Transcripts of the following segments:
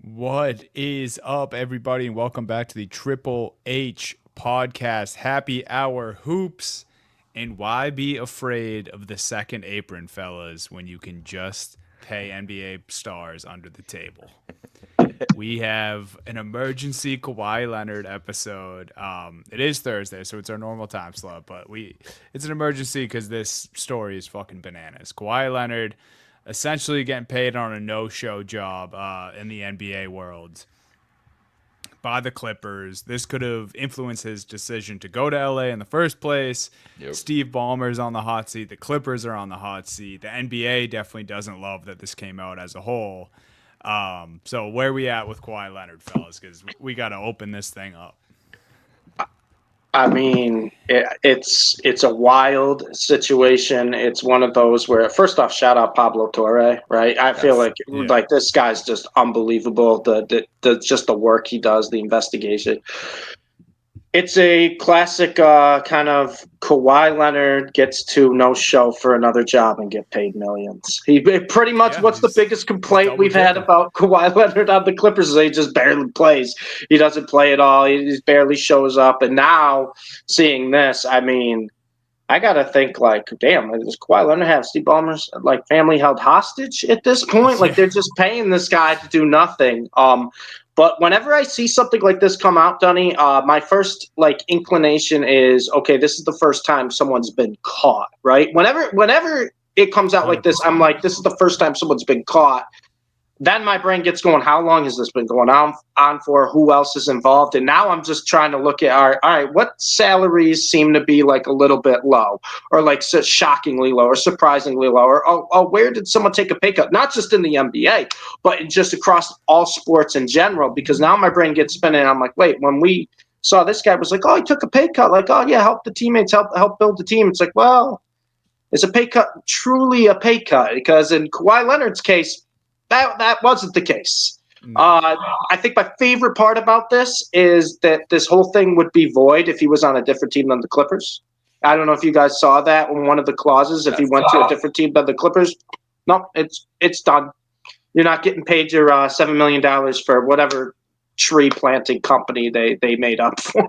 What is up, everybody, and welcome back to the Triple H podcast. Happy hour hoops. And why be afraid of the second apron, fellas, when you can just pay NBA stars under the table? We have an emergency Kawhi Leonard episode. It is Thursday, so it's our normal time slot, but it's an emergency because this story is fucking bananas. Kawhi Leonard essentially getting paid on a no-show job in the NBA world by the Clippers. This could have influenced his decision to go to LA in the first place. Yep. Steve Ballmer's on the hot seat. The Clippers are on the hot seat. The NBA definitely doesn't love that this came out as a whole. So where are we at with Kawhi Leonard, fellas? Because we got to open this thing up. I mean, it's a wild situation. It's one of those where, first off, shout out Pablo Torre, right? I feel like this guy's just unbelievable. Just the work he does, the investigation. It's a classic kind of Kawhi Leonard gets to no show for another job and get paid millions. He pretty much what's the biggest complaint we've had about Kawhi Leonard on the Clippers is he just barely plays. He doesn't play at all. He just barely shows up. And now seeing this, I mean, I gotta think like, damn, does Kawhi Leonard have Steve Ballmer's like family held hostage at this point? Like they're just paying this guy to do nothing. But whenever I see something like this come out, Dunny, my first like inclination is, okay, this is the first time someone's been caught, right? Whenever it comes out like this, I'm like, this is the first time someone's been caught. Then my brain gets going, how long has this been going on for? Who else is involved? And now I'm just trying to look at, all right, what salaries seem to be like a little bit low or like shockingly low or surprisingly low? Or where did someone take a pay cut? Not just in the NBA, but just across all sports in general, because now my brain gets spinning. And I'm like, wait, when we saw this guy was like, oh, he took a pay cut. Like, oh, yeah, help the teammates, help build the team. It's like, well, is a pay cut truly a pay cut? Because in Kawhi Leonard's case, that wasn't the case. I think my favorite part about this is that this whole thing would be void if he was on a different team than the Clippers. I don't know if you guys saw that in one of the clauses. If he went to a different team than the Clippers, no, it's done. You're not getting paid your $7 million for whatever tree planting company they made up for.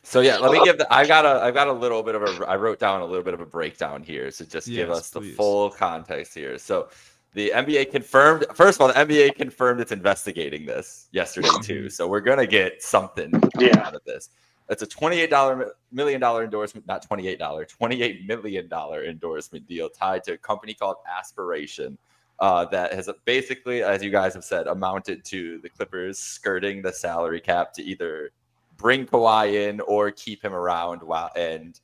So yeah, let me give I've got a little bit of I wrote down a little bit of a breakdown here. So just give us the full context here. So the NBA confirmed, first of all, the NBA confirmed it's investigating this yesterday too. So we're going to get something out of this. It's a $28 million endorsement, not $28 million endorsement deal tied to a company called Aspiration that has basically, as you guys have said, amounted to the Clippers skirting the salary cap to either bring Kawhi in or keep him around and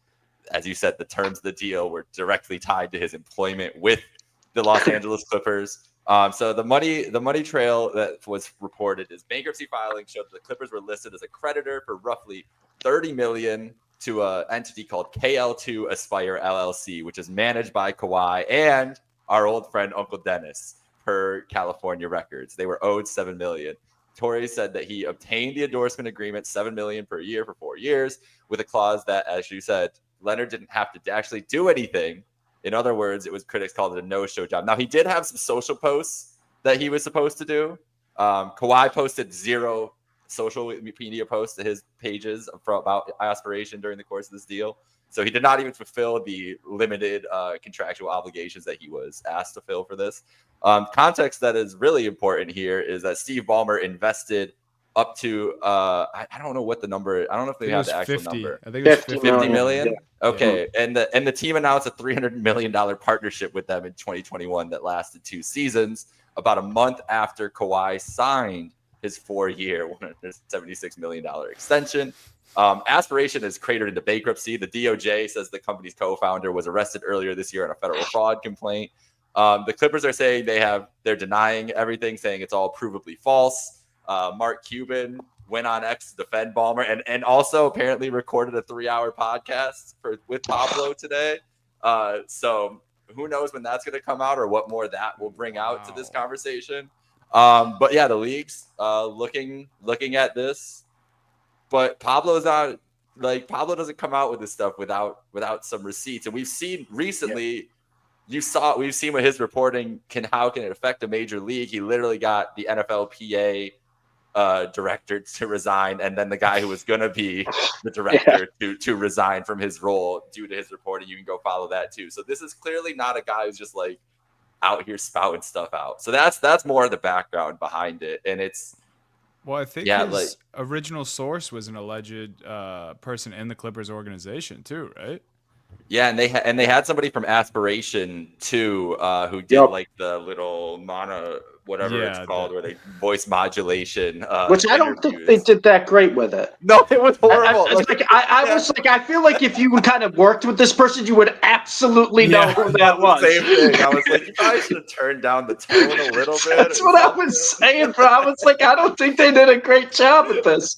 as you said, the terms of the deal were directly tied to his employment with the Los Angeles Clippers. So the money trail that was reported is bankruptcy filing showed that the Clippers were listed as a creditor for roughly $30 million to an entity called KL2 Aspire LLC, which is managed by Kawhi and our old friend Uncle Dennis per California records. They were owed $7 million. Torre said that he obtained the endorsement agreement, $7 million per year for 4 years, with a clause that, as you said, Leonard didn't have to actually do anything. In other words, it was critics called it a no-show job. Now, he did have some social posts that he was supposed to do. Kawhi posted 0 social media posts to his pages about Aspiration during the course of this deal. So he did not even fulfill the limited contractual obligations that he was asked to fill for this. Context that is really important here is that Steve Ballmer invested up to I don't know what the number. I don't know if they have the actual 50. number. I think it's 50 million. Yeah. Okay, and the team announced a $300 million partnership with them in 2021 that lasted 2 seasons. About a month after Kawhi signed his 4-year, $176 million extension. Aspiration is cratered into bankruptcy. The DOJ says the company's co-founder was arrested earlier this year on a federal fraud complaint. The Clippers are saying they're denying everything, saying it's all provably false. Mark Cuban went on X to defend Ballmer and also apparently recorded a 3-hour podcast with Pablo today. So who knows when that's going to come out or what more that will bring out to this conversation. But yeah, the league's looking at this, but Pablo's not like Pablo doesn't come out with this stuff without some receipts. And we've seen recently we've seen what his reporting how can it affect a major league. He literally got the NFLPA director to resign, and then the guy who was going to be the director to resign from his role due to his reporting. You can go follow that too. So this is clearly not a guy who's just like out here spouting stuff out. So that's more of the background behind it. And it's, well, I think his original source was an alleged person in the Clippers organization too, right? Yeah, and they had somebody from Aspiration too, who did like the little whatever it's called, where they voice modulation. Which I don't think they did that great with it. No, it was horrible. I feel like if you kind of worked with this person, you would absolutely know who that was. Same thing. I was like, you probably should have turned down the tone a little bit. That's what I was saying, bro. I was like, I don't think they did a great job at this.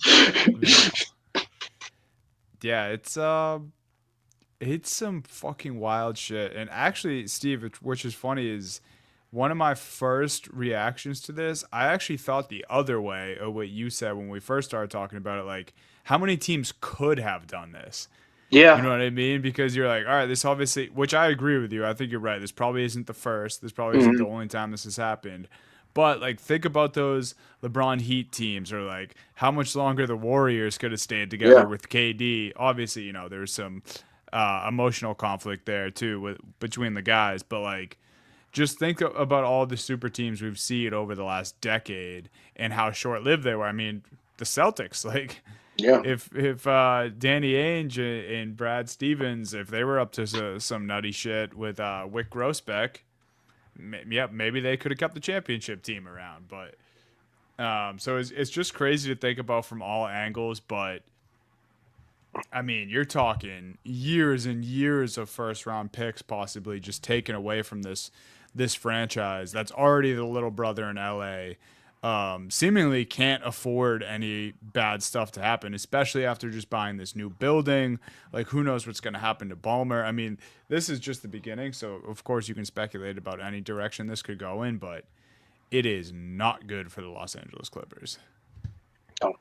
Yeah, it's some fucking wild shit. And actually, Steve, which is funny, is one of my first reactions to this, I actually thought the other way of what you said when we first started talking about it. Like, how many teams could have done this? Yeah. You know what I mean? Because you're like, all right, this obviously, which I agree with you. I think you're right. This probably isn't the first. This probably isn't the only time this has happened. But, like, think about those LeBron Heat teams, or, like, how much longer the Warriors could have stayed together with KD. Obviously, you know, there's some emotional conflict there, too, between the guys. But, like, just think about all the super teams we've seen over the last decade and how short-lived they were. I mean, the Celtics, like, if Danny Ainge and Brad Stevens, if they were up to some nutty shit with Wyc Grousbeck, maybe they could have kept the championship team around. But so it's just crazy to think about from all angles. But I mean, you're talking years and years of first-round picks possibly just taken away from this franchise that's already the little brother in LA. Seemingly can't afford any bad stuff to happen, especially after just buying this new building. Like, who knows what's going to happen to Ballmer? I mean, this is just the beginning, so of course you can speculate about any direction this could go in, but it is not good for the Los Angeles Clippers. No,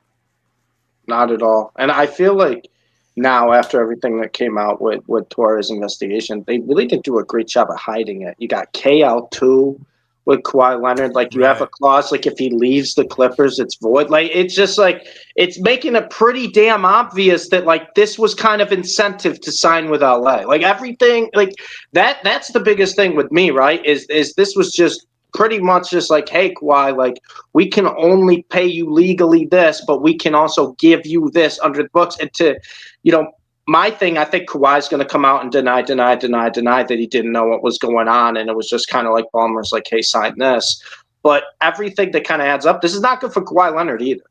not at all. And I feel like now, after everything that came out with Torres' investigation, they really did do a great job of hiding it. You got KL2 with Kawhi Leonard. Like, you have a clause, like, if he leaves the Clippers, it's void. Like, it's just like, it's making it pretty damn obvious that, like, this was kind of incentive to sign with LA. Like, everything, like, that's the biggest thing with me, right? Is this was just pretty much just like, hey, Kawhi, like, we can only pay you legally this, but we can also give you this under the books. And to, you know, my thing, I think Kawhi's going to come out and deny that he didn't know what was going on. And it was just kind of like Ballmer's like, hey, sign this. But everything that kind of adds up, this is not good for Kawhi Leonard either.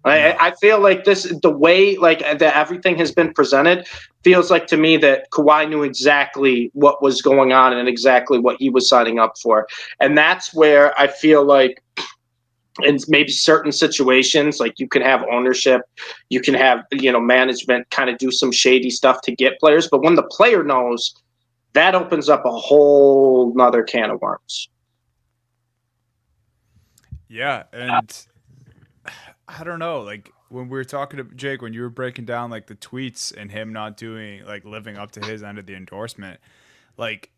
I feel like the way like that everything has been presented feels like to me that Kawhi knew exactly what was going on and exactly what he was signing up for. And that's where I feel like in maybe certain situations, like, you can have ownership, you can have, you know, management kind of do some shady stuff to get players. But when the player knows, that opens up a whole nother can of worms. Yeah. And I don't know, like, when we were talking to Jake, when you were breaking down, like, the tweets and him not doing, like, living up to his end of the endorsement, like,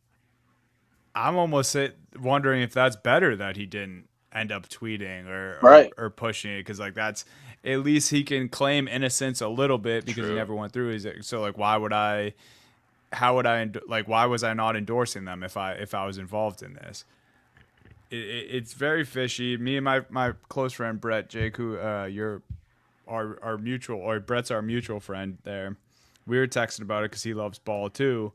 I'm almost wondering if that's better that he didn't end up tweeting or pushing it, because, like, that's at least he can claim innocence a little bit because he never went through his. So, like, why was I not endorsing them if I was involved in this? It's very fishy. Me and my close friend Brett, Jake, who you're our mutual, or Brett's our mutual friend there, we were texting about it because he loves ball too.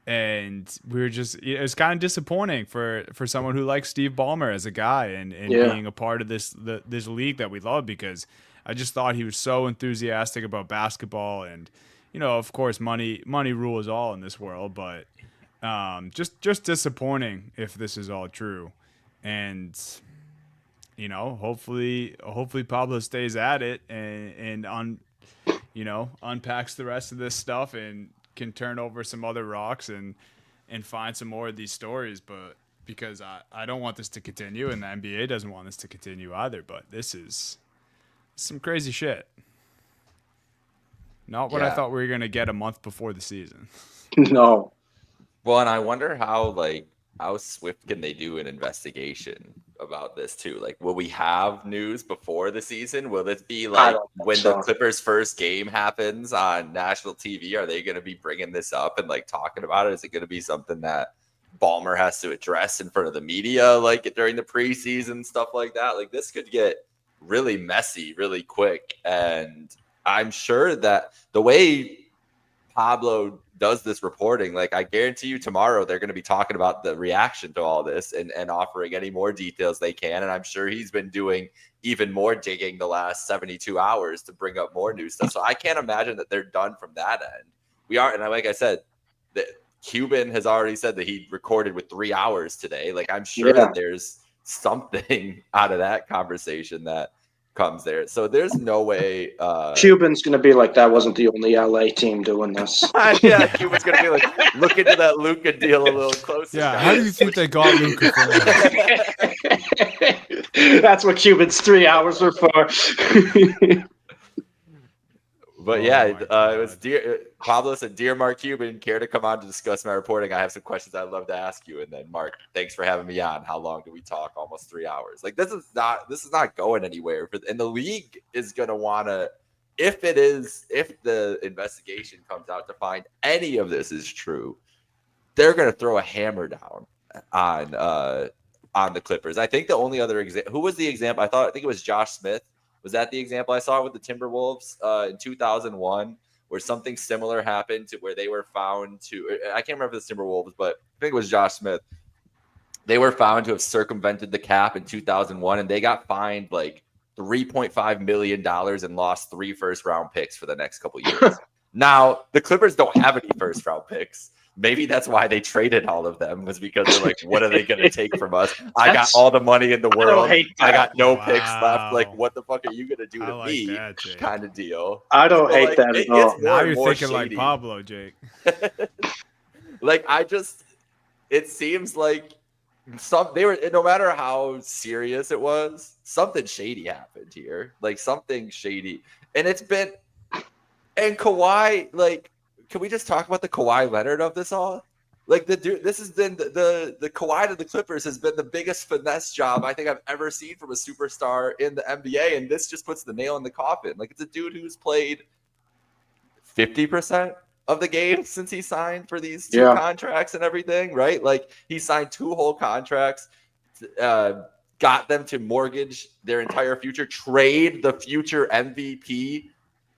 And we were just, it's kind of disappointing for someone who likes Steve Ballmer as a guy and being a part of this league that we love, because I just thought he was so enthusiastic about basketball. And, you know, of course, money rules all in this world, but just disappointing if this is all true. And, you know, hopefully Pablo stays at it and unpacks the rest of this stuff and can turn over some other rocks and find some more of these stories. But because I don't want this to continue, and the NBA doesn't want this to continue either. But this is some crazy shit. Not what I thought we were going to get a month before the season. No. Well, and I wonder how swift can they do an investigation about this too? Like, will we have news before the season? Will this be like when the Clippers' first game happens on national TV? Are they going to be bringing this up and like talking about it? Is it going to be something that Ballmer has to address in front of the media, like during the preseason, stuff like that? Like, this could get really messy really quick. And I'm sure that the way Pablo does this reporting, like I guarantee you tomorrow they're going to be talking about the reaction to all this and offering any more details they can. And I'm sure he's been doing even more digging the last 72 hours to bring up more new stuff. So I can't imagine that they're done from that end. We are, and like I said, that Cuban has already said that he recorded with 3 hours today. Like, I'm sure that there's something out of that conversation that comes there. So there's no way Cuban's going to be like, that wasn't the only LA team doing this. Yeah, Cuban's going to be like, look into that Luka deal a little closer. Yeah, how do you think they got Luka from that? That's what Cuban's 3 hours were for. But yeah, it was Pablo said, "Dear Mark Cuban, care to come on to discuss my reporting? I have some questions I'd love to ask you." And then Mark, thanks for having me on. How long do we talk? Almost 3 hours. Like, this is not going anywhere. And the league is gonna want to, if the investigation comes out to find any of this is true, they're gonna throw a hammer down on the Clippers. I think the only other example, who was the example? I think it was Josh Smith. Was that the example I saw with the Timberwolves in 2001, where something similar happened to where they were found to, I can't remember if it was Timberwolves, but I think it was Josh Smith. They were found to have circumvented the cap in 2001, and they got fined like $3.5 million and lost 3 first-round picks for the next couple of years. Now, the Clippers don't have any first-round picks. Maybe that's why they traded all of them, was because they're like, what are they going to take from us? I got all the money in the world. I got no picks left. Like, what the fuck are you going to do to me? Kind of deal. I don't hate that at all. Now you're thinking like Pablo, Jake. Like, it seems like no matter how serious it was, something shady happened here. Like, something shady. And Kawhi, like, can we just talk about the Kawhi Leonard of this all? Like, this has been the Kawhi to the Clippers has been the biggest finesse job I think I've ever seen from a superstar in the NBA, and this just puts the nail in the coffin. Like, it's a dude who's played 50% of the games since he signed for these 2 contracts and everything, right? Like, he signed 2 whole contracts, got them to mortgage their entire future, trade the future MVP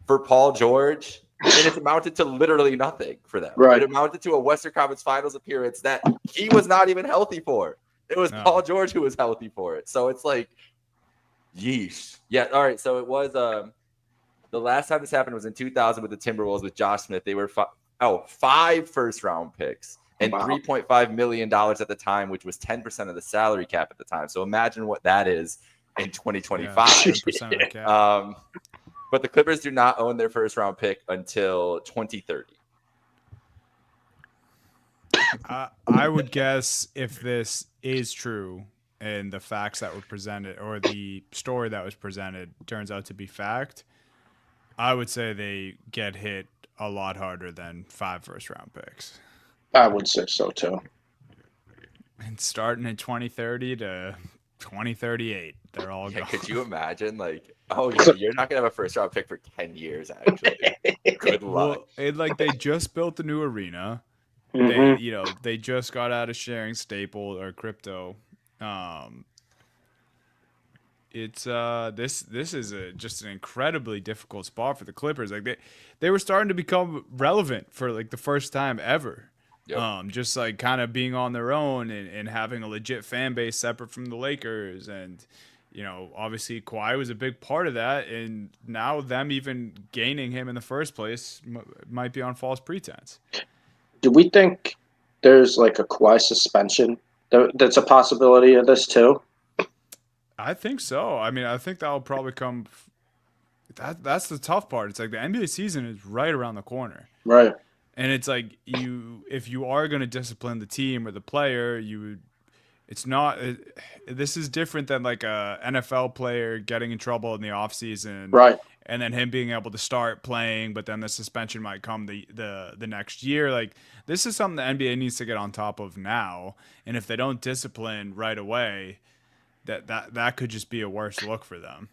for Paul George. And it's amounted to literally nothing for them. Right. It amounted to a Western Conference Finals appearance that he was not even healthy for. It was Paul George who was healthy for it. So it's like, yeesh. Yeah. All right. So it was the last time this happened was in 2000 with the Timberwolves with Josh Smith. They were 5 first-round picks and $3.5 million at the time, which was 10% of the salary cap at the time. So imagine what that is in 2025. 10% of the cap. But the Clippers do not own their first-round pick until 2030. I would guess if this is true and the facts that were presented or the story that was presented turns out to be fact, I would say they get hit a lot harder than 5 first-round picks. I would say so, too. And starting in 2030 to 2038, they're all gone. Could you imagine, like, oh, yeah, you're not gonna have a first-round pick for 10 years, actually. Good luck. Well, they just built the new arena. Mm-hmm. They just got out of sharing Staple or crypto. It's this is just an incredibly difficult spot for the Clippers. Like they were starting to become relevant for like the first time ever. Yep. Just like kind of being on their own and having a legit fan base separate from the Lakers. And, obviously Kawhi was a big part of that. And now them even gaining him in the first place might be on false pretense. Do we think there's like a Kawhi suspension? That's a possibility of this too? I think so. I mean, I think that'll probably come. That's the tough part. It's like the NBA season is right around the corner. Right. And it's like if you are going to discipline the team or the player, this is different than like a NFL player getting in trouble in the offseason. Right. and then him being able to start playing, but then the suspension might come the next year. Like, this is something the NBA needs to get on top of now. And if they don't discipline right away, that could just be a worse look for them.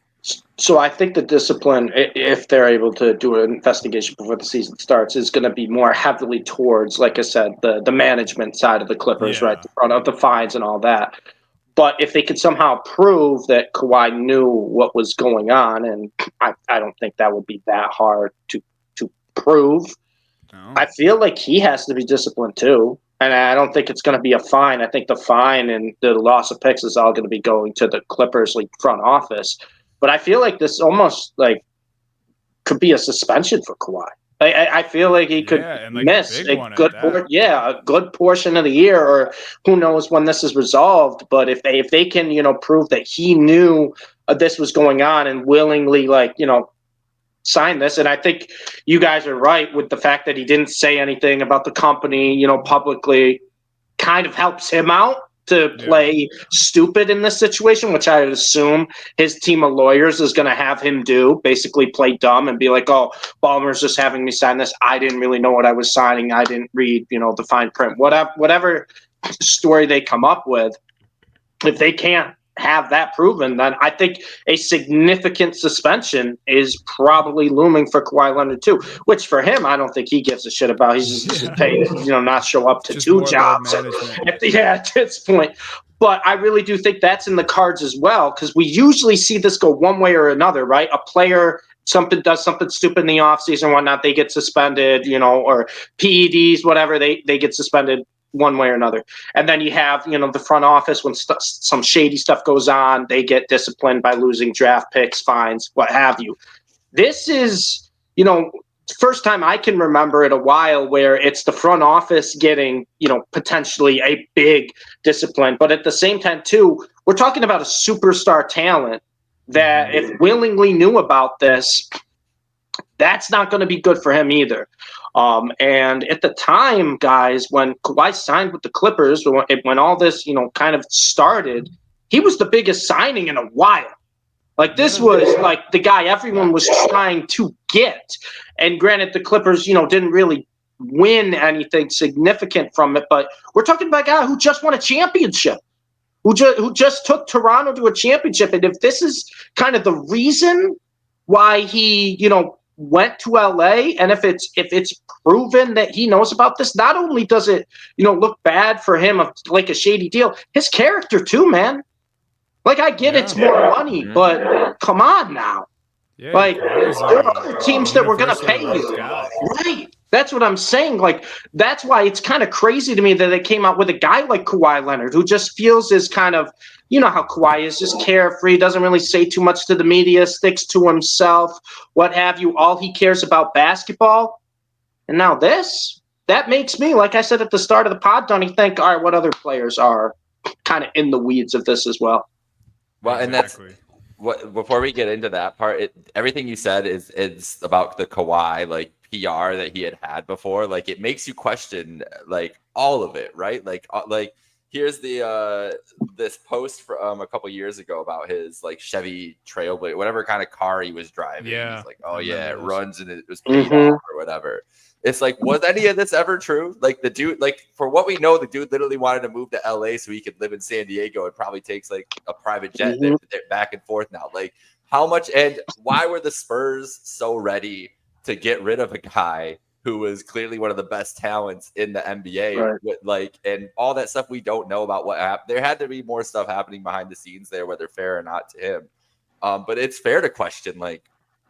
So I think the discipline, if they're able to do an investigation before the season starts, is going to be more heavily towards, like I said, the management side of the Clippers, right, the front of the fines and all that. But if they could somehow prove that Kawhi knew what was going on, and I don't think that would be that hard to prove, I feel like he has to be disciplined too. And I don't think it's going to be a fine. I think the fine and the loss of picks is all going to be going to the Clippers front office. But I feel like this almost like could be a suspension for Kawhi. I feel like he could miss a good portion of the year, or who knows when this is resolved. But if they can prove that he knew this was going on and willingly sign this, and I think you guys are right with the fact that he didn't say anything about the company publicly, kind of helps him out to play stupid in this situation, which I would assume his team of lawyers is going to have him do, basically play dumb and be like, oh, Ballmer's just having me sign this. I didn't really know what I was signing. I didn't read, the fine print, whatever story they come up with. If they can't have that proven, then I think a significant suspension is probably looming for Kawhi Leonard too, which for him, I don't think he gives a shit about. He's just paid, not show up to two jobs at this point. But I really do think that's in the cards as well, because we usually see this go one way or another, right? A player does something stupid in the offseason and whatnot, they get suspended, or PEDs, whatever, they get suspended one way or another. And then you have, the front office, when some shady stuff goes on, they get disciplined by losing draft picks, fines, what have you. This is, first time I can remember in a while where it's the front office getting, potentially a big discipline. But at the same time, too, we're talking about a superstar talent that if willingly knew about this, that's not going to be good for him either. And at the time, guys, when Kawhi signed with the Clippers, when all this, kind of started, he was the biggest signing in a while. Like, this was like the guy everyone was trying to get. And granted, the Clippers, didn't really win anything significant from it, but we're talking about a guy who just won a championship, who just took Toronto to a championship. And if this is kind of the reason why he, went to LA, and if it's proven that he knows about this, not only does it look bad for him of like a shady deal, his character too, man. Like, I get it's more money, but come on now. Like, there are other teams that were gonna pay you, right? That's what I'm saying. Like, that's why it's kind of crazy to me that they came out with a guy like Kawhi Leonard, who just feels is kind of, how Kawhi is, just carefree, doesn't really say too much to the media, sticks to himself, what have you. All he cares about basketball. And now that makes me, like I said at the start of the pod, Donnie, think, all right, what other players are kind of in the weeds of this as well? Well, and that's what. Before we get into that part, everything you said is about the Kawhi PR that he had before. Like, it makes you question all of it, right? Like here's the this post from a couple years ago about his Chevy Trailblazer, whatever kind of car he was driving. Yeah, he's like, oh yeah, it runs and it was paid off or whatever. It's like, was any of this ever true? Like, the dude, for what we know, the dude literally wanted to move to LA so he could live in San Diego. It probably takes a private jet they're back and forth now. Like, how much, and why were the Spurs so ready to get rid of a guy who was clearly one of the best talents in the NBA, right? And all that stuff we don't know about what happened. There had to be more stuff happening behind the scenes there, whether fair or not to him. But it's fair to question,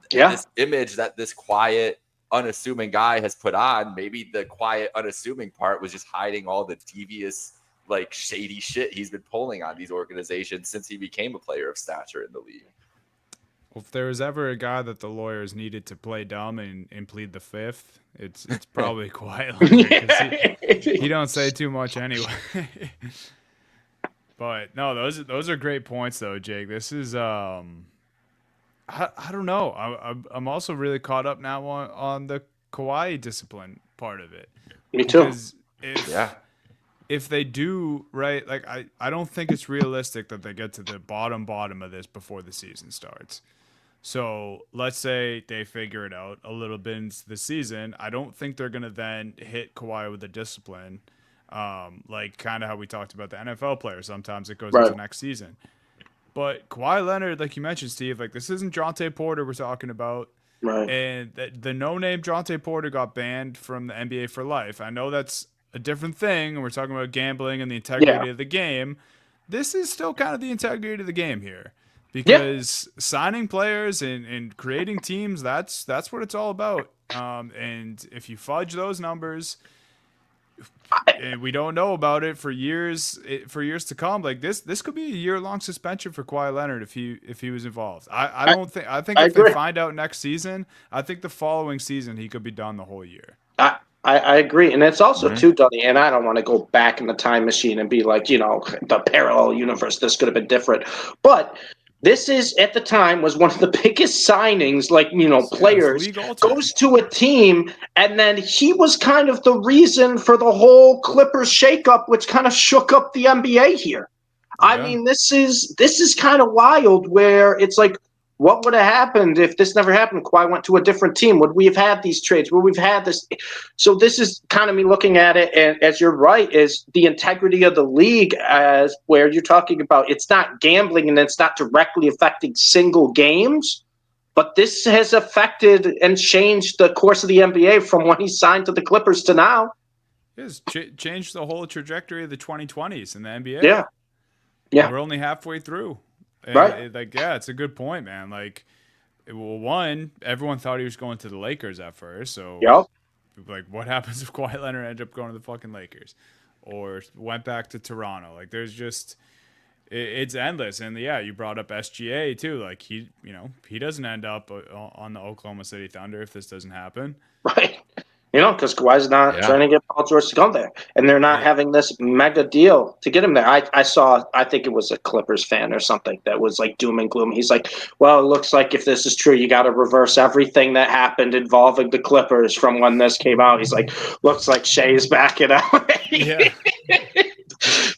this image that this quiet, unassuming guy has put on. Maybe the quiet, unassuming part was just hiding all the devious, shady shit he's been pulling on these organizations since he became a player of stature in the league. Well, if there was ever a guy that the lawyers needed to play dumb and plead the fifth, it's probably Kawhi Leonard, 'cause he don't say too much anyway. But no, those are great points though, Jake. This is I don't know. I'm also really caught up now on the Kawhi discipline part of it. Me too. Because if they do, right, I don't think it's realistic that they get to the bottom of this before the season starts. So let's say they figure it out a little bit into the season. I don't think they're going to then hit Kawhi with the discipline, like kind of how we talked about the NFL players. Sometimes it goes into next season. But Kawhi Leonard, like you mentioned, Steve, like this isn't Jonte Porter we're talking about. Right. And the no-name Jonte Porter got banned from the NBA for life. I know that's a different thing, and we're talking about gambling and the integrity of the game. This is still kind of the integrity of the game here. Because signing players and creating teams, that's what it's all about. And if you fudge those numbers, and we don't know about it for years to come, like this could be a year-long suspension for Kawhi Leonard if he was involved. I think if they find out next season, I think the following season he could be done the whole year. I agree. And it's also too, Dunny, and I don't want to go back in the time machine and be like, the parallel universe, this could have been different. But this is, at the time, was one of the biggest signings, players goes to a team, and then he was kind of the reason for the whole Clippers shakeup, which kind of shook up the NBA here. Yeah. I mean, this is kind of wild, where it's like, what would have happened if this never happened? Kawhi went to a different team. Would we have had these trades? Would we've had this? So this is kind of me looking at it, and as you're right, is the integrity of the league, as where you're talking about it's not gambling and it's not directly affecting single games, but this has affected and changed the course of the NBA from when he signed to the Clippers to now. It has changed the whole trajectory of the 2020s in the NBA. Yeah. We're only halfway through. And right. It's a good point, man. Like, one, everyone thought he was going to the Lakers at first. So, like, what happens if Kawhi Leonard ended up going to the fucking Lakers or went back to Toronto? Like, there's just, it's endless. And yeah, you brought up SGA too. Like, he doesn't end up on the Oklahoma City Thunder if this doesn't happen. Right. Because Kawhi's not trying to get Paul George to come there. And they're not having this mega deal to get him there. I think it was a Clippers fan or something that was like doom and gloom. He's like, well, it looks like if this is true, you got to reverse everything that happened involving the Clippers from when this came out. He's like, looks like Shea's backing out. Yeah.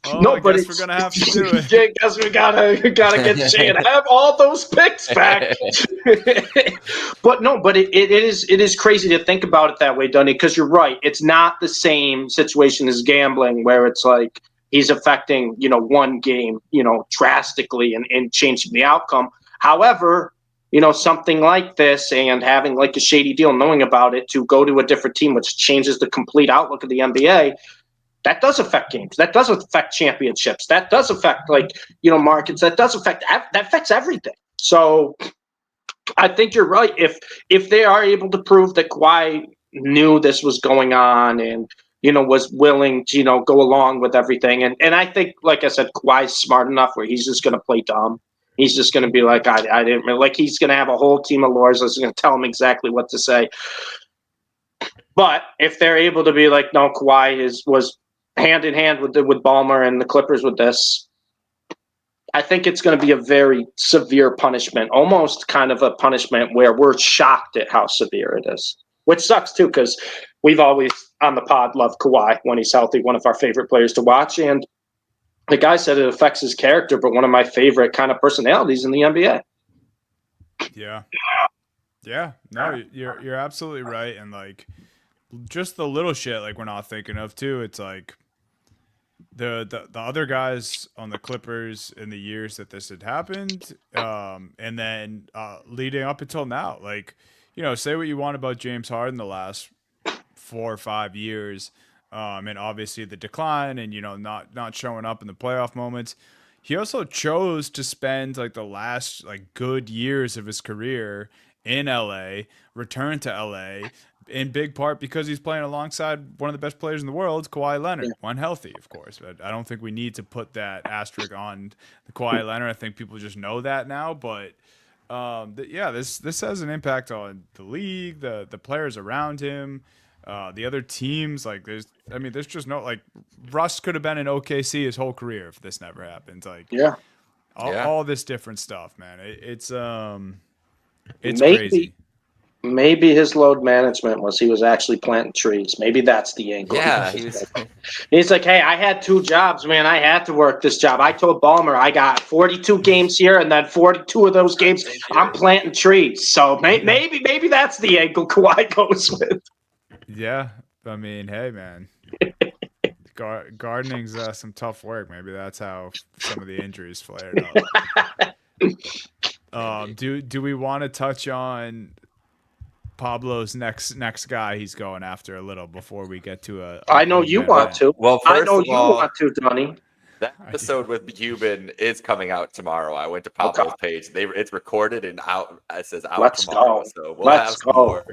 I guess we're gonna have to do it. I guess we gotta get Shea and have all those picks back. But it is crazy to think about it that way, Dunny, because you're right. It's not the same situation as gambling where it's like he's affecting, one game, drastically and changing the outcome. However, something like this and having like a shady deal, knowing about it to go to a different team, which changes the complete outlook of the NBA. That does affect games. That does affect championships. That does affect markets. That affects everything. So I think you're right. If they are able to prove that Kawhi knew this was going on and was willing to go along with everything, and I think, like I said, Kawhi's smart enough where he's just going to play dumb. He's just going to be like, I didn't like. He's going to have a whole team of lawyers that's going to tell him exactly what to say. But if they're able to be like, no, Kawhi was hand in hand with Ballmer and the Clippers with this, I think it's going to be a very severe punishment, almost kind of a punishment where we're shocked at how severe it is, which sucks too, because we've always on the pod loved Kawhi when he's healthy, one of our favorite players to watch. And the guy said it affects his character, but one of my favorite kind of personalities in the NBA. Yeah. No, you're absolutely right. And like, just the little shit like we're not thinking of too. It's like the other guys on the Clippers in the years that this had happened, and then leading up until now, like, say what you want about James Harden the last 4 or 5 years, and obviously the decline and not showing up in the playoff moments. He also chose to spend like the last like good years of his career in LA, return to LA, in big part because he's playing alongside one of the best players in the world, Kawhi Leonard, when healthy, of course. But I don't think we need to put that asterisk on the Kawhi Leonard. I think people just know that now. But this has an impact on the league, the players around him, the other teams. Like there's just no, like, Russ could have been in OKC his whole career if this never happened. Like all this different stuff, man. It's maybe, crazy. maybe his load management was he was actually planting trees. Maybe that's the angle. Yeah, he's like, hey, I had 2 jobs, man. I had to work this job. I told Ballmer I got 42 games here, and then 42 of those games I'm planting trees. So maybe that's the angle Kawhi goes with. Yeah, I mean, hey, man. Gardening's some tough work. Maybe that's how some of the injuries flared up. Do we want to touch on Pablo's next guy he's going after a little before we get to a I know you want to. Well, I know you want to, Donnie. That episode with Cuban is coming out tomorrow. I went to Pablo's page. It's recorded and out. It says out tomorrow. Go. So we'll have some more.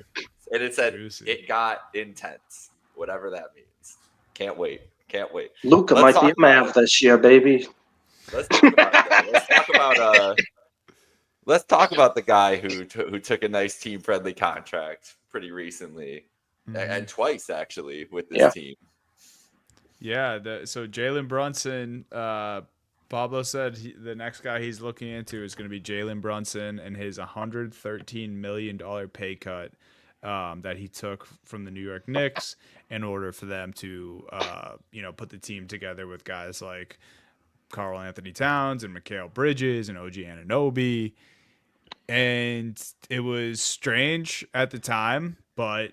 And it said it got intense. Whatever that means. Can't wait. Luka might be a Mav this year, baby. Let's talk about that. Let's talk about the guy who took a nice team-friendly contract pretty recently, and twice actually with this team. Yeah. So Jalen Brunson, Pablo said the next guy he's looking into is going to be Jalen Brunson and his $113 million pay cut that he took from the New York Knicks in order for them to, put the team together with guys like Karl Anthony Towns and Mikal Bridges and OG Anunoby. And it was strange at the time, but,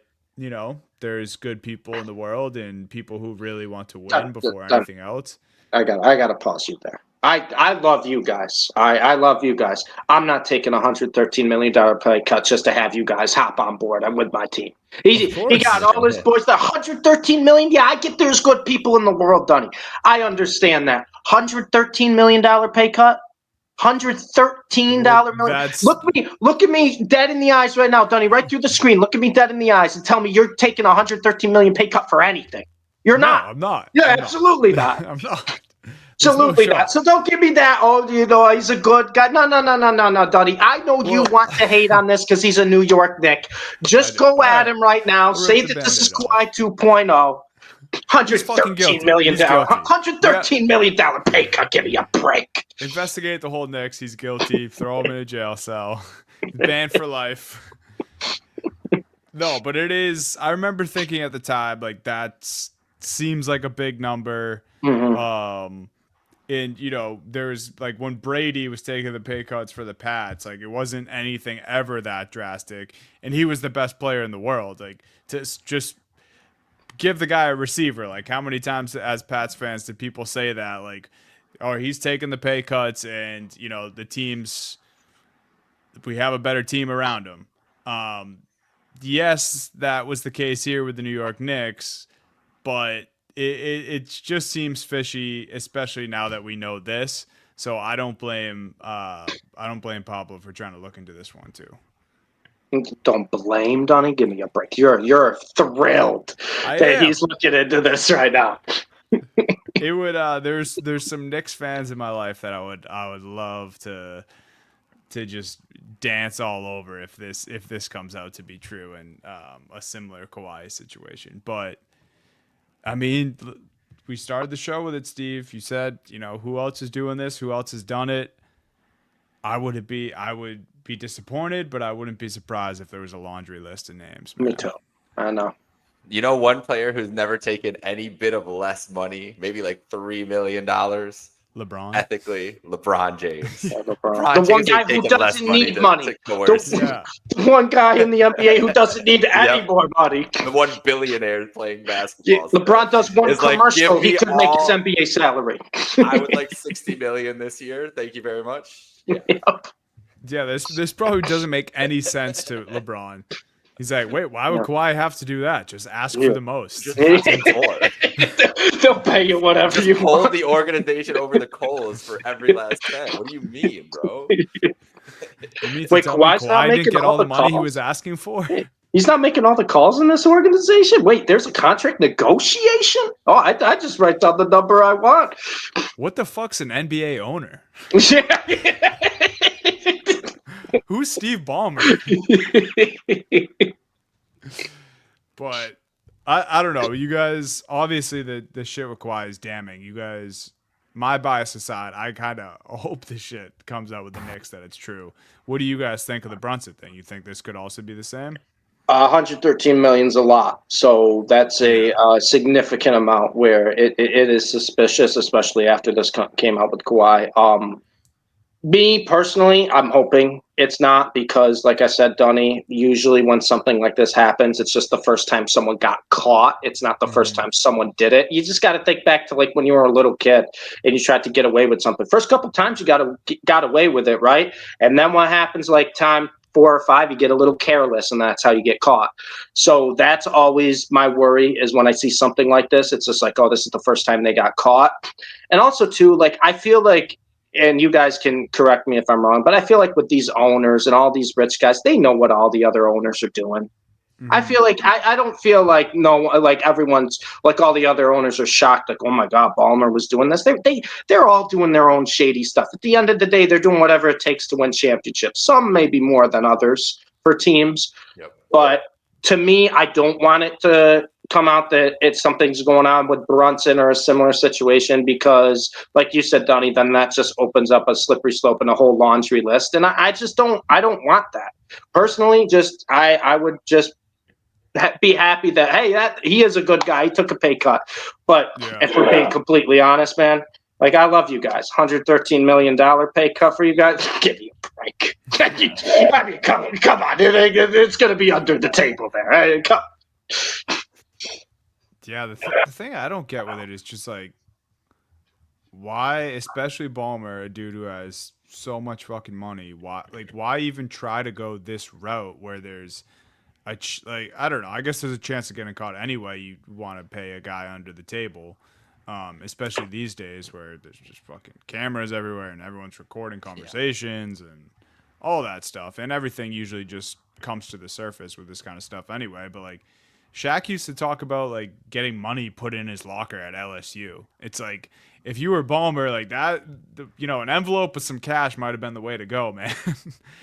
there's good people in the world and people who really want to win before anything else. I got to pause you there. I love you guys. I love you guys. I'm not taking a $113 million pay cut just to have you guys hop on board. I'm with my team. He got all his boys. The $113 million. Yeah, I get there's good people in the world, Donnie. I understand that. $113 million pay cut. $113 million. Look at me dead in the eyes right now, Donnie. Right through the screen. Look at me dead in the eyes and tell me you're taking a $113 million pay cut for anything. You're not. I'm not. Yeah, absolutely not. I'm not. Absolutely not. So don't give me that. Oh, he's a good guy. No, Donnie. I know you want to hate on this because he's a New York Knick. Just go at him right now. Say that this is Kawhi 2.0. $113 million. $113 million pay cut. Give me a break. Investigate the whole Knicks. He's guilty. Throw him in a jail cell. Banned for life. No, but it is. I remember thinking at the time, like, that seems like a big number. Mm-hmm. And, there's like when Brady was taking the pay cuts for the Pats, like it wasn't anything ever that drastic. And he was the best player in the world. Like, to just give the guy a receiver. Like, how many times as Pats fans did people say that? Like, oh, he's taking the pay cuts and, the teams, we have a better team around him. Yes, that was the case here with the New York Knicks, but it just seems fishy, especially now that we know this. So I don't blame Pablo for trying to look into this one too. Don't blame Donnie. Give me a break. You're thrilled that he's looking into this right now. It would there's some Knicks fans in my life that I would love to just dance all over if this comes out to be true and a similar Kawhi situation. But I mean, we started the show with it, Steve. You said, who else is doing this? Who else has done it? I would be disappointed, but I wouldn't be surprised if there was a laundry list of names. Man. Me too. I know. One player who's never taken any bit of less money, maybe like $3 million. LeBron. Ethically, LeBron James. Yeah, LeBron. The one guy who doesn't need money. The one guy in the NBA who doesn't need any more money. The one billionaire playing basketball. Yeah, LeBron does one commercial. Like, he could make his NBA salary. I would like $60 million this year. Thank you very much. Yeah, this probably doesn't make any sense to LeBron. He's like, wait, why would Kawhi have to do that? Just ask for the most. Just ask for more. They'll pay you whatever you want. Hold the organization over the coals for every last cent. What do you mean, bro? Wait, Kawhi's not making didn't get all the the money calls? he was asking for? He's not making all the calls in this organization? Wait, there's a contract negotiation? Oh, I just write down the number I want. What the fuck's an NBA owner? Who's Steve Ballmer? But I don't know. You guys, obviously the shit with Kawhi is damning. You guys my bias aside, I kind of hope this shit comes out with the Knicks that it's true. What do you guys think of the Brunson thing? You think this could also be the same? 113 million is a lot, so that's a significant amount where it is suspicious, especially after this came out with Kawhi. Me personally, I'm hoping it's not because, like I said, Donnie, usually when something like this happens, it's just the first time someone got caught. It's not the first time someone did it. You just got to think back to like when you were a little kid and you tried to get away with something. First couple times you got away with it, right? And then what happens like time 4 or 5, you get a little careless, and that's how you get caught. So that's always my worry is when I see something like this, it's just like, oh, this is the first time they got caught. And also, too, like I feel like, and you guys can correct me if I'm wrong, but I feel like with these owners and all these rich guys, they know what all the other owners are doing. I feel like I don't feel like like everyone's like all the other owners are shocked, like, oh my God, Ballmer was doing this. They're all doing their own shady stuff. At the end of the day, they're doing whatever it takes to win championships. Some maybe more than others for teams. Yep. But to me, I don't want it to come out that it's something's going on with Brunson or a similar situation because, like you said, Donnie, then that just opens up a slippery slope and a whole laundry list. And I don't want that. Personally, I would just be happy that, hey, he is a good guy. He took a pay cut. But if we're being completely honest, man, like, I love you guys. $113 million pay cut for you guys. Give me a break. I mean, come on. It's going to be under the table there. Hey, come. Yeah, the thing I don't get with it is just like, why, especially Ballmer, a dude who has so much fucking money, why even try to go this route where there's I don't know. I guess there's a chance of getting caught anyway. You want to pay a guy under the table, especially these days where there's just fucking cameras everywhere and everyone's recording conversations and all that stuff. And everything usually just comes to the surface with this kind of stuff anyway. But like, Shaq used to talk about like getting money put in his locker at LSU. It's like, if you were Ballmer, like that, an envelope with some cash might have been the way to go, man.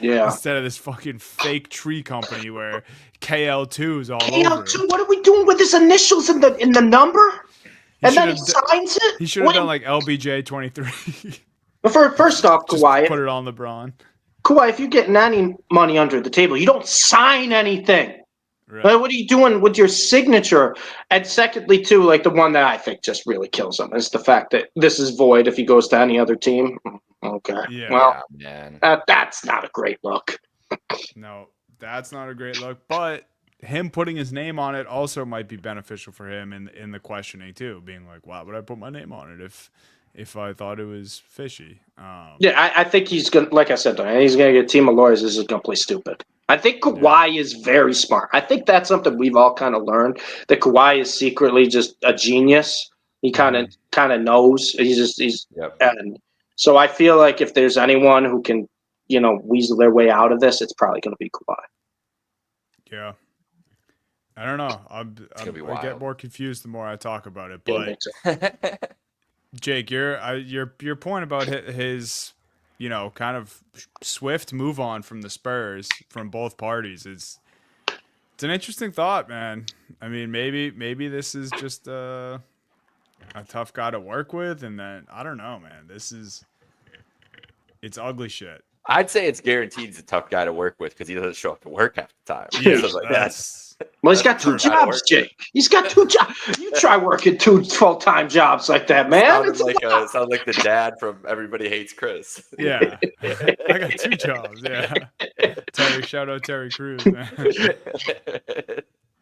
Yeah. Instead of this fucking fake tree company where KL2 is all over. KL2, what are we doing with his initials in the number? And then he signs it? He should have done like LBJ 23. First off, Kawhi. Put it on LeBron. Kawhi, if you're getting any money under the table, you don't sign anything. Right. Like, what are you doing with your signature? And secondly, too, like the one that I think just really kills him is the fact that this is void if he goes to any other team. Okay. Yeah. Well, man. That's not a great look. No, that's not a great look. But him putting his name on it also might be beneficial for him in the questioning, too. Being like, why would I put my name on it if I thought it was fishy? I think he's going to, like I said, he's going to get a team of lawyers. This is going to play stupid. I think Kawhi is very smart. I think that's something we've all kind of learned, that Kawhi is secretly just a genius. He kind of knows. And so I feel like if there's anyone who can, weasel their way out of this, it's probably going to be Kawhi. Yeah. I don't know. I get more confused the more I talk about it. But Jake, your point about his kind of swift move on from the Spurs from both parties it's an interesting thought, man. I mean, maybe this is just a tough guy to work with, and then I don't know, man. It's ugly shit. I'd say it's guaranteed he's a tough guy to work with because he doesn't show up to work half the time. Yeah, so he's got 2 jobs, Jake. He's got 2 jobs. You try working 2 full-time jobs like that, man. Sound like the dad from Everybody Hates Chris. Yeah, I got 2 jobs. Yeah, shout out Terry Crews, man.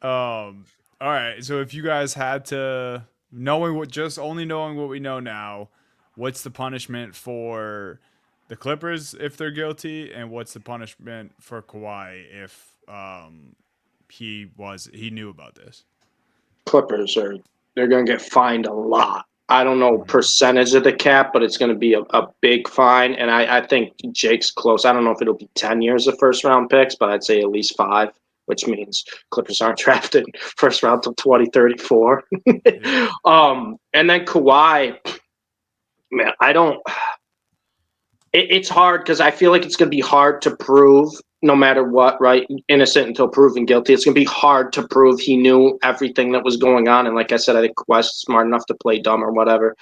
All right. So if you guys had to, knowing what we know now, what's the punishment for the Clippers if they're guilty, and what's the punishment for Kawhi if he knew about this? Clippers they're going to get fined a lot. I don't know percentage of the cap, but it's going to be a big fine. And I think Jake's close. I don't know if it'll be 10 years of first round picks, but I'd say at least 5, which means Clippers aren't drafted first round till 2034. And then Kawhi, man, it's hard because I feel like it's going to be hard to prove no matter what, right? Innocent until proven guilty. It's going to be hard to prove he knew everything that was going on. And like I said, I think Kawhi's smart enough to play dumb or whatever.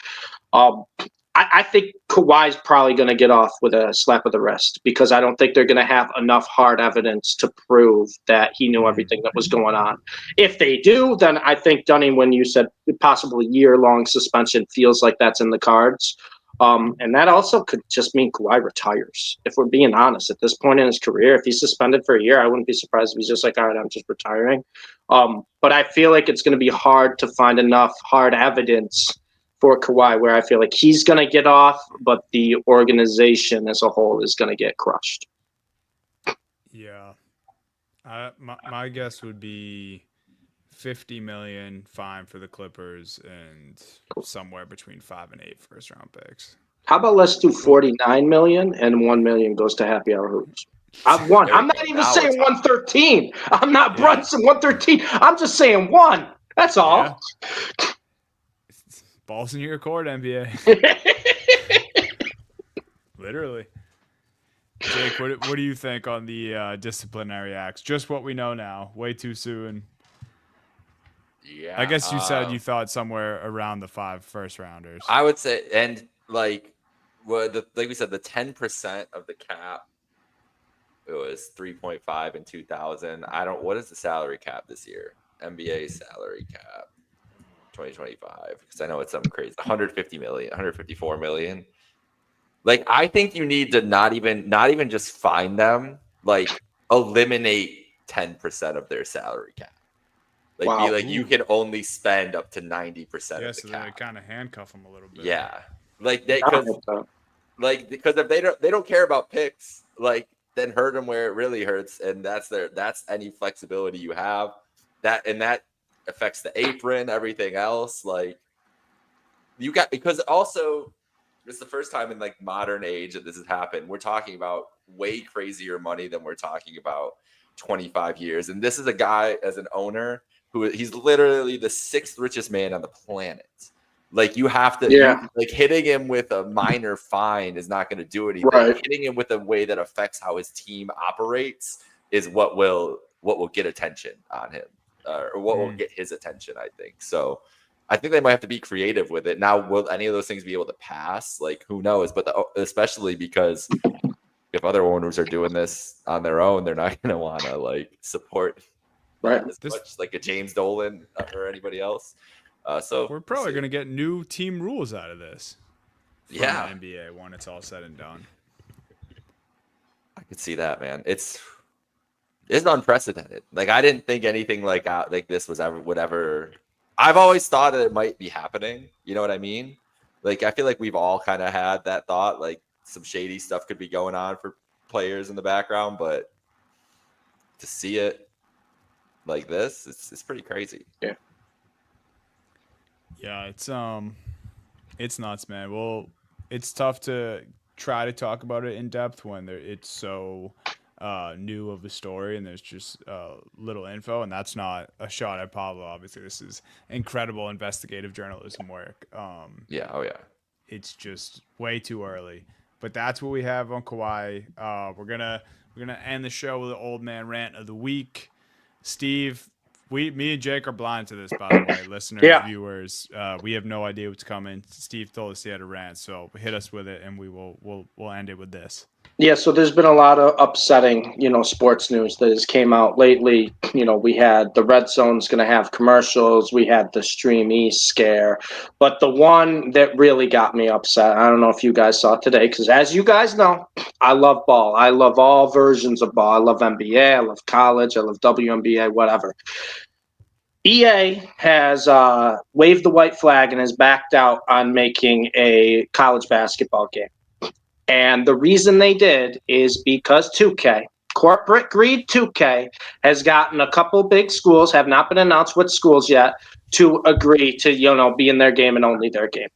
I I think Kawhi's probably going to get off with a slap of the wrist because I don't think they're going to have enough hard evidence to prove that he knew everything that was going on. If they do, then I think, Dunning, when you said possibly year-long suspension, feels like that's in the cards. And that also could just mean Kawhi retires. If we're being honest, at this point in his career, if he's suspended for a year, I wouldn't be surprised if he's just like, all right, I'm just retiring. But I feel like it's going to be hard to find enough hard evidence for Kawhi where I feel like he's going to get off, but the organization as a whole is going to get crushed. Yeah. My guess would be $50 million fine for the Clippers and somewhere between 5 and 8 first-round picks. How about let's do $49 million and $1 million goes to Happy Hour Hoops. I'm not even saying 113. I'm not Brunson 113. I'm just saying one. That's all. Yeah. Balls in your court, NBA. Literally. Jake, what do you think on the disciplinary acts? Just what we know now. Way too soon. Yeah. I guess you said you thought somewhere around the 5 first-rounders. I would say, and like we said, the 10% of the cap, it was 3.5 in 2000. What is the salary cap this year? NBA salary cap 2025, because I know it's something crazy. 150 million, 154 million. Like, I think you need to not even just fine them, like eliminate 10% of their salary cap. Like, be like, you can only spend up to 90% of the so cap. they kind of handcuff them a little bit. Yeah, like because if they don't care about picks, like, then hurt them where it really hurts, and that's any flexibility you have. That affects the apron, everything else. Like, because also it's the first time in like modern age that this has happened. We're talking about way crazier money than we're talking about 25 years, and this is a guy as an owner who he's literally the 6th richest man on the planet. Like, you have to, like, hitting him with a minor fine is not going to do anything. Right. Hitting him with a way that affects how his team operates is what will get attention on him, or what will get his attention, I think. So I think they might have to be creative with it. Now, will any of those things be able to pass? Like, who knows? But especially because if other owners are doing this on their own, they're not going to want to, like, support as much, like a James Dolan or anybody else. So we're probably going to get new team rules out of this. From the NBA when it's all said and done. I could see that, man. It's unprecedented. Like, I didn't think anything like this would ever. I've always thought that it might be happening. You know what I mean? Like, I feel like we've all kind of had that thought. Like, some shady stuff could be going on for players in the background, but to see it like this, it's pretty crazy. Yeah, it's nuts, man. Well, it's tough to try to talk about it in depth when it's so new of a story and there's just little info, and that's not a shot at Pablo. Obviously, this is incredible investigative journalism work. It's just way too early. But that's what we have on Kawhi. We're gonna end the show with the old man rant of the week. Steve, me and Jake are blind to this, by the way, listeners, viewers. We have no idea what's coming. Steve told us he had a rant, so hit us with it, and we'll end it with this. Yeah, so there's been a lot of upsetting, sports news that has came out lately. We had the Red Zone's going to have commercials. We had the Stream East scare. But the one that really got me upset, I don't know if you guys saw it today, because as you guys know, I love ball. I love all versions of ball. I love NBA. I love college. I love WNBA, whatever. EA has waved the white flag and has backed out on making a college basketball game. And the reason they did is because 2K, corporate greed 2K, has gotten a couple big schools, have not been announced which schools yet, to agree to, be in their game and only their game.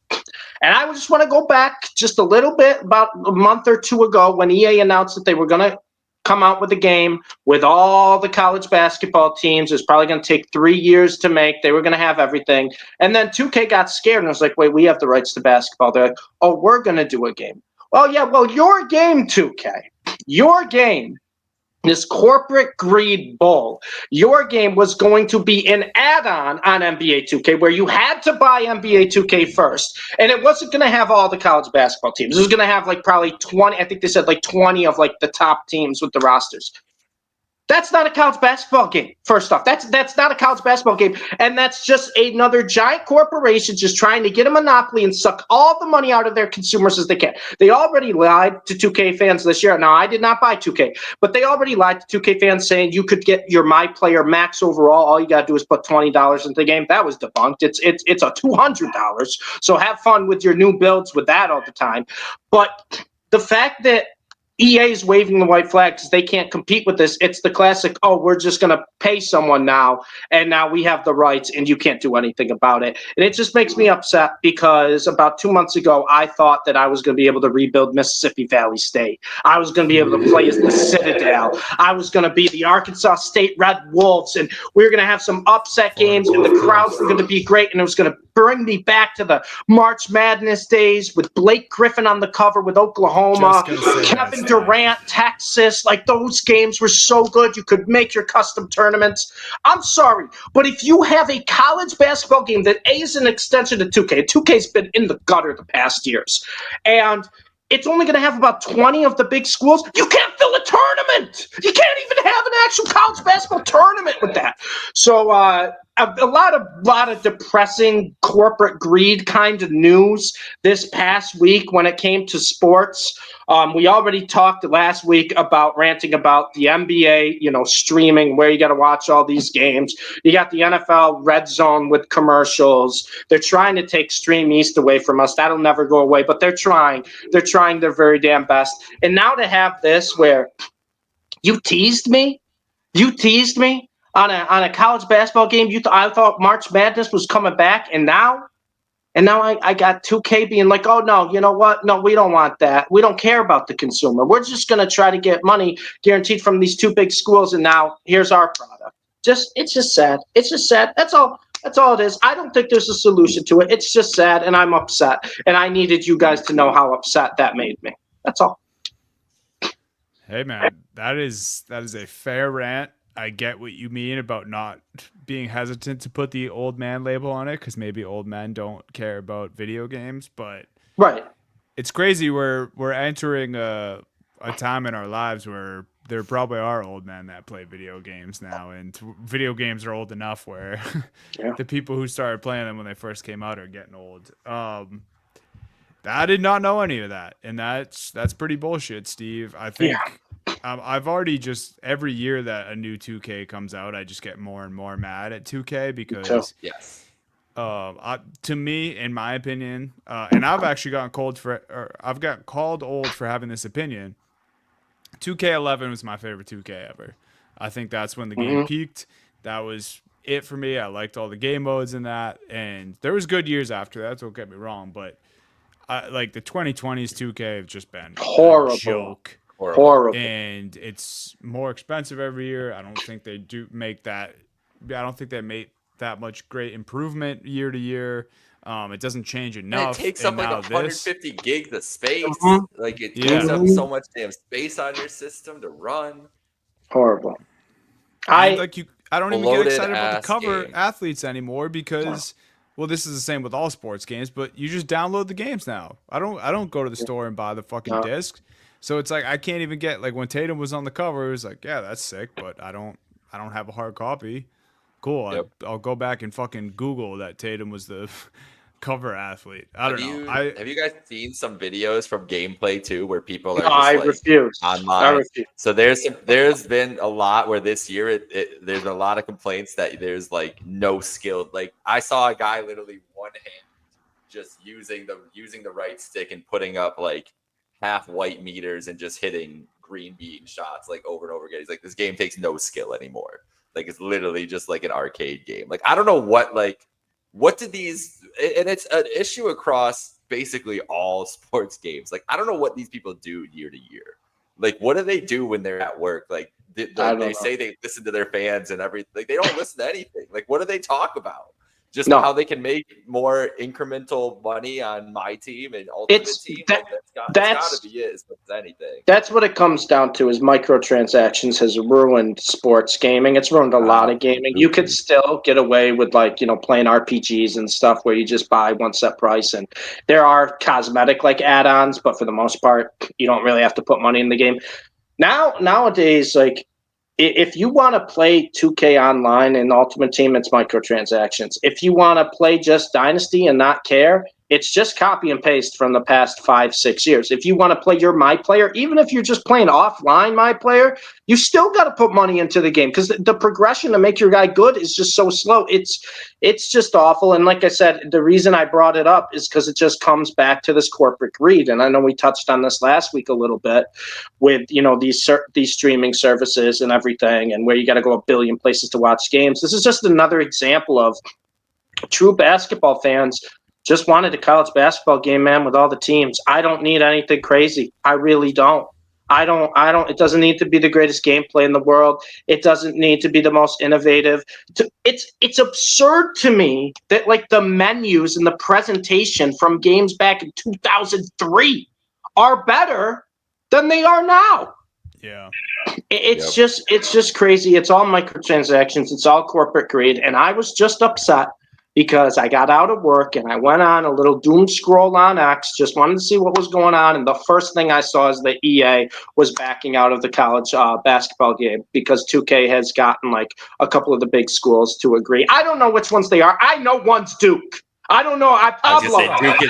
And I just want to go back just a little bit, about a month or two ago, when EA announced that they were going to come out with a game with all the college basketball teams. It's probably going to take 3 years to make. They were going to have everything. And then 2K got scared and was like, wait, we have the rights to basketball. They're like, oh, we're going to do a game. Oh, yeah, well, your game, 2K, your game This corporate greed bull. Your game was going to be an add-on on NBA 2K where you had to buy NBA 2K first. And it wasn't going to have all the college basketball teams. It was going to have like probably 20, I think they said like 20 of like the top teams with the rosters. That's not a college basketball game. First off, that's not a college basketball game, and that's just another giant corporation just trying to get a monopoly and suck all the money out of their consumers as they can. They already lied to 2K fans this year. Now, I did not buy 2K, but they already lied to 2K fans saying you could get your My Player max overall. All you got to do is put $20 into the game. That was debunked. It's a $200. So have fun with your new builds with that all the time. But the fact that EA is waving the white flag because they can't compete with this. It's the classic, oh, we're just going to pay someone now, and now we have the rights, and you can't do anything about it. And it just makes me upset because about 2 months ago, I thought that I was going to be able to rebuild Mississippi Valley State. I was going to be able to play as the Citadel. I was going to be the Arkansas State Red Wolves, and we were going to have some upset games, and the crowds were going to be great, and it was going to bring me back to the March Madness days with Blake Griffin on the cover with Oklahoma, Kevin Durant, Texas. Like, those games were so good. You could make your custom tournaments. I'm sorry, but if you have a college basketball game that A is an extension of 2K, 2K's been in the gutter the past years, and it's only going to have about 20 of the big schools, you can't fill a tournament. You can't even have an actual college basketball tournament with that. So a lot of depressing corporate greed kind of news this past week when it came to sports. We already talked last week about ranting about the NBA, streaming, where you got to watch all these games. You got the NFL Red Zone with commercials. They're trying to take Stream East away from us. That'll never go away, but they're trying. They're trying their very damn best. And now to have this where you teased me on a college basketball game. I thought March Madness was coming back, and now I got 2K being like, oh, no, you know what? No, we don't want that. We don't care about the consumer. We're just going to try to get money guaranteed from these two big schools, and now here's our product. It's just sad. It's just sad. That's all it is. I don't think there's a solution to it. It's just sad, and I'm upset, and I needed you guys to know how upset that made me. That's all. Hey, man, that is a fair rant. I get what you mean about not being hesitant to put the old man label on it because maybe old men don't care about video games, but right. It's crazy. We're entering a time in our lives where there probably are old men that play video games now, and video games are old enough where the people who started playing them when they first came out are getting old. I did not know any of that, and that's pretty bullshit, Steve. I think. Yeah. I've already just every year that a new 2K comes out, I just get more and more mad at 2K because, to me, in my opinion, and I've actually gotten called old for having this opinion. 2K11 was my favorite 2K ever. I think that's when the game peaked. That was it for me. I liked all the game modes in that, and there was good years after that. Don't get me wrong, but like the 2020s 2K have just been horrible. A joke. Horrible. And it's more expensive every year. I don't think they make that much great improvement year to year. It doesn't change enough. And it takes up like 150 gigs of space. Like it takes up so much damn space on your system to run. Horrible. I don't even get excited about the cover athletes anymore because well, this is the same with all sports games, but you just download the games now. I don't go to the store and buy the fucking disc. So it's like I can't even get like when Tatum was on the cover, it was like, yeah, that's sick, but I don't have a hard copy. Cool. Yep. I'll go back and fucking Google that Tatum was the cover athlete. I don't know. Have you guys seen some videos from gameplay too, where people are refuse online? I refuse. So there's been a lot where this year there's a lot of complaints that there's like no skill. Like I saw a guy literally one hand just using the right stick and putting up like half white meters and just hitting green bean shots like over and over again. He's like, this game takes no skill anymore. Like it's literally just like an arcade game. Like I don't know what did these, and it's an issue across basically all sports games. Like I don't know what these people do year to year. Like what do they do when they're at work? Like they say they listen to their fans and everything. Like they don't listen to anything. Like what do they talk about? just how they can make more incremental money on my team and ultimate team. That's got to be it as much as anything. That's what it comes down to is microtransactions has ruined sports gaming. It's ruined a lot of gaming. You could still get away with playing RPGs and stuff where you just buy one set price, and there are cosmetic add-ons, but for the most part, you don't really have to put money in the game. Nowadays, if you want to play 2K online in Ultimate Team, it's microtransactions. If you want to play just Dynasty and not care, it's just copy and paste from the past 5-6 years. If you want to play your My Player, even if you're just playing offline My Player, you still got to put money into the game because the progression to make your guy good is just so slow. It's just awful. And like I said, the reason I brought it up is because it just comes back to this corporate greed. And I know we touched on this last week a little bit with these streaming services and everything, and where you got to go a billion places to watch games. This is just another example of true basketball fans just wanted a college basketball game, man, with all the teams. I don't need anything crazy. I really don't. I don't. It doesn't need to be the greatest gameplay in the world. It doesn't need to be the most innovative. It's absurd to me that the menus and the presentation from games back in 2003 are better than they are now. Yeah. It's just crazy. It's all microtransactions. It's all corporate greed. And I was just upset because I got out of work and I went on a little doom scroll on X, just wanted to see what was going on. And the first thing I saw is that EA was backing out of the college basketball game because 2K has gotten a couple of the big schools to agree. I don't know which ones they are. I know one's Duke. I don't know. I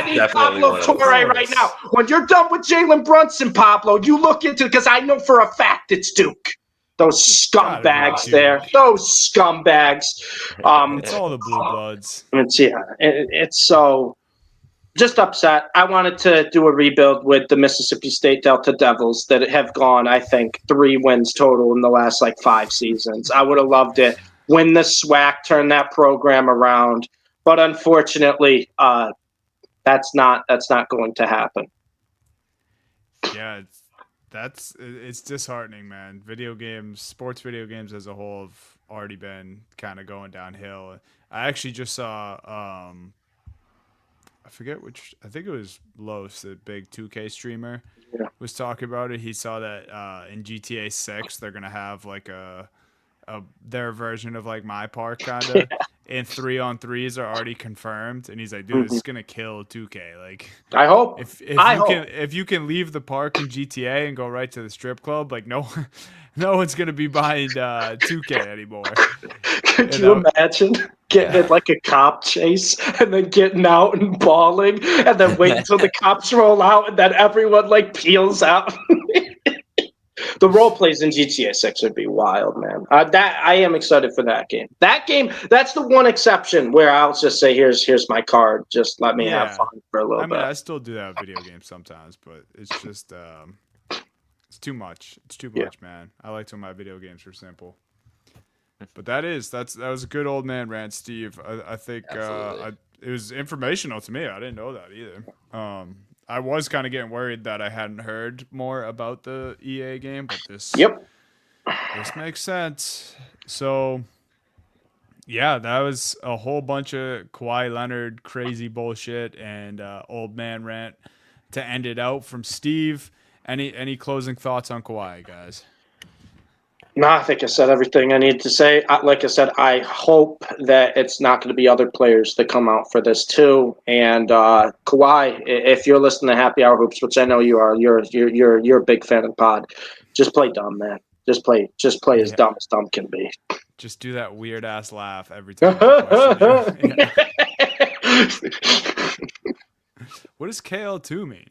need Pablo Torre right now. When you're done with Jalen Brunson, Pablo, you look into it because I know for a fact it's Duke. Those scumbags there. Those scumbags. It's all the blue bloods. It's so just upset. I wanted to do a rebuild with the Mississippi State Delta Devils that have gone, I think, 3 wins total in the last 5 seasons. I would have loved it. Win the SWAC, turn that program around. But unfortunately, that's not going to happen. Yeah, it's disheartening, man. Sports video games as a whole have already been kind of going downhill. I actually just saw, I forget which, I think it was Los, the big 2K streamer, was talking about it. He saw that in GTA 6, they're going to have their version of My Park kind of. And 3-on-3s are already confirmed, and he's like, "Dude, this is gonna kill 2K." I hope if you can leave the park in GTA and go right to the strip club, no one's gonna be buying 2K anymore. Could you imagine getting in a cop chase and then getting out and bawling, and then waiting until the cops roll out, and then everyone peels out? The role plays in GTA 6 would be wild, man. I am excited for that game. That's the one exception where I'll just say, here's my card. Just let me have fun for a little bit. I still do that with video games sometimes, but it's just it's too much. It's too much, man. I liked when my video games were simple. But that was a good old man rant, Steve. I think it was informational to me. I didn't know that either. I was kind of getting worried that I hadn't heard more about the EA game, but this makes sense. So, yeah, that was a whole bunch of Kawhi Leonard crazy bullshit and old man rant to end it out from Steve. Any closing thoughts on Kawhi, guys? No, I think I said everything I need to say. Like I said, I hope that it's not going to be other players that come out for this too. And Kawhi, if you're listening to Happy Hour Hoops, which I know you are, you're a big fan of the pod. Just play dumb, man. Just play as dumb as dumb can be. Just do that weird ass laugh every time. What does KL2 mean?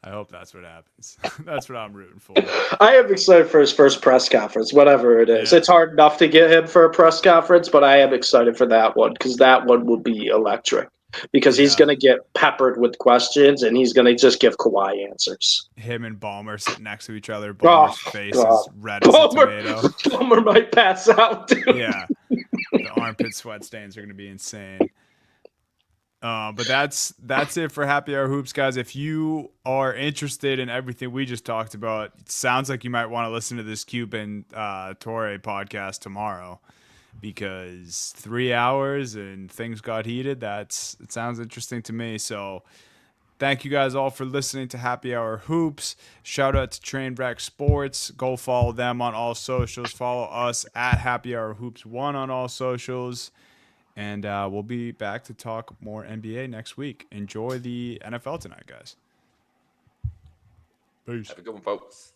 I hope that's what happens. That's what I'm rooting for. I am excited for his first press conference, whatever it is. Yeah. It's hard enough to get him for a press conference, but I am excited for that one because that one will be electric. Because he's going to get peppered with questions, and he's going to just give Kawhi answers. Him and Ballmer sitting next to each other. Ballmer's face is red as a tomato. Ballmer might pass out, dude. Yeah. The armpit sweat stains are going to be insane. But that's it for Happy Hour Hoops, guys. If you are interested in everything we just talked about, it sounds like you might want to listen to this Cuban Torre podcast tomorrow, because 3 hours and things got heated. It sounds interesting to me. So thank you guys all for listening to Happy Hour Hoops. Shout out to Trainwreck Sports. Go follow them on all socials. Follow us at Happy Hour Hoops 1 on all socials. And we'll be back to talk more NBA next week. Enjoy the NFL tonight, guys. Peace. Have a good one, folks.